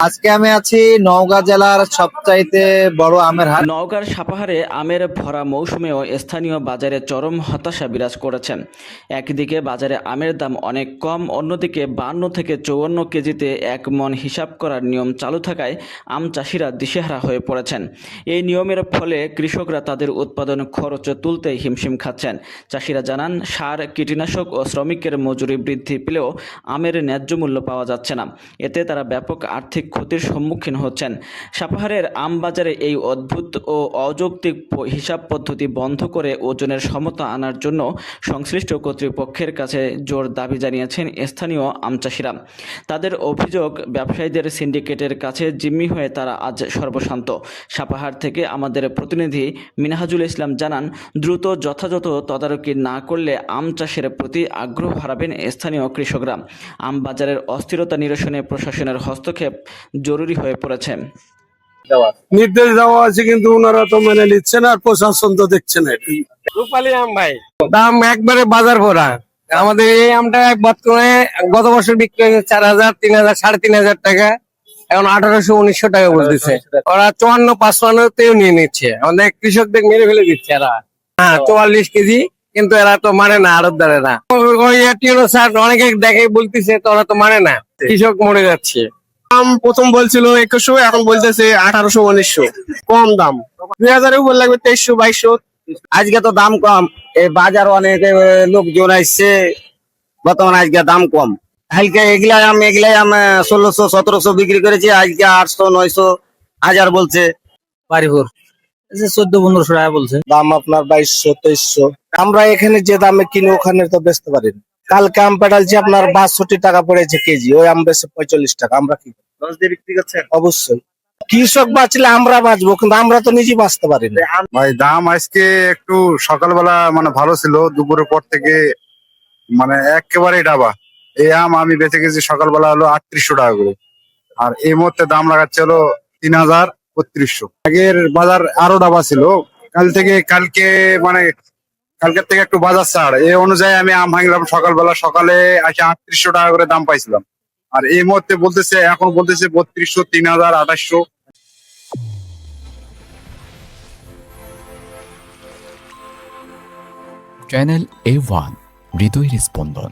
আজকে আমি আছি নওগাঁ জেলার সবচাইতে বড় আমের হাট। নওগাঁর সাপাহারে আমের ভরা মৌসুমেও স্থানীয় বাজারে চরম হতাশা বিরাজ করেছেন। একদিকে বাজারে আমের দাম অনেক কম, অন্যদিকে 52 থেকে 54 কেজিতে 1 মণ হিসাব করার নিয়ম চালু থাকায় আম চাষিরা দিশেহারা হয়ে পড়েছেন। এই নিয়মের ফলে কৃষকরা তাদের উৎপাদন খরচ তুলতে হিমশিম খাচ্ছেন। চাষিরা জানান, সার, কীটনাশক ও শ্রমিকের মজুরি বৃদ্ধি পেলেও আমের ন্যায্য মূল্য পাওয়া যাচ্ছে না। এতে তারা ব্যাপক আর্থিক ক্ষতির সম্মুখীন হচ্ছেন। সাপাহারের আম বাজারে এই অদ্ভুত ও অযৌক্তিক হিসাব পদ্ধতি বন্ধ করে ওজনের সমতা আনার জন্য সংশ্লিষ্ট কর্তৃপক্ষের কাছে জোর দাবি জানিয়েছেন স্থানীয় আম চাষিরা। তাদের অভিযোগ, ব্যবসায়ীদের সিন্ডিকেটের কাছে জিম্মি হয়ে তারা আজ সর্বশান্ত। সাপাহার থেকে আমাদের প্রতিনিধি মিনহাজুল ইসলাম জানান, দ্রুত যথাযথ তদারকি না করলে আম চাষের প্রতি আগ্রহ হারাবেন স্থানীয় কৃষকরা। আম বাজারের অস্থিরতা নিরসনে প্রশাসনের হস্তক্ষেপ জরুরি হয়ে পড়েছে। নির্দেশ দেওয়া আছে কিন্তু ওনারা তো মেনে নিচ্ছে না, আর প্রশাসন তো দেখছে না। রূপালী আম ভাই, দাম একবারে বাজার ভরা। আমাদের এই আমটা বর্তমানে গত বছর বিক্রি হয়েছে 4,000, 3,000, 3,500 টাকা। এখন 1,800-1,900 টাকা বলতেছে। ওরা 54-55-তেও নিয়ে নিচ্ছে। আমাদের কৃষকদের মেরে ফেলে দিচ্ছে এরা। হ্যাঁ, 44 কেজি, কিন্তু এরা তো মানে না, আড়তদারেরা। ওই স্যার অনেকে দেখে বলতেছে, তো ওরা তো মানে না, কৃষক মরে যাচ্ছে। দাম প্রথম বলছিল 2100, এখন বলতেছে 1,800-1,900। কম দাম 2,000 উপর লাগবে, 2,300-2,200। আজকে তো দাম কম, এই বাজার অনেক লোকজন আসছে, বর্তমানে আজকে দাম কম। কালকে এগুলাই আম 1,600-1,700 বিক্রি করেছি, আজকে 800-900 হাজার বলছে। বাড়িপুর 1400-1500 টাকা বলছে। দাম আপনার 2,200-2,300। আমরা এখানে যে দামে কিনি ওখানে তো বেচতে পারি না। কালকে আম পেটালছি আপনার 62 টাকা পড়েছে কেজি, ওই আম বেচে 45 টাকা। আমরা কি লস দিয়ে বিক্রি করছেন? অবশ্যই কৃষক বাঁচলে আমরা বাঁচবো, কিন্তু আমরা তো নিজে বাঁচতে পারি না। ভাই দাম আজকে একটু সকালবেলা মানে ভালো ছিল, দুপুরের পর থেকে মানে একেবারেই ডাবা। এই আম আমি বেঁচে গেছি সকালবেলা হলো 3,800 টাকা করে, আর এই মুহূর্তে দাম লাগাচ্ছে হলো 3,300। আগের বাজার আরো ডাবা ছিল, কালকে মানে কালকের থেকে একটু বাজার ছাড়, এই অনুযায়ী আমি আম ভাঙলাম সকালবেলা, সকালে আসে 3,800 টাকা করে দাম পাইছিলাম। আর এই মুহূর্তে বলতেছে, এখন বলতেছে 3,200, 3,000, 2,800। চ্যানেল A1 হৃদয়ের স্পন্দন।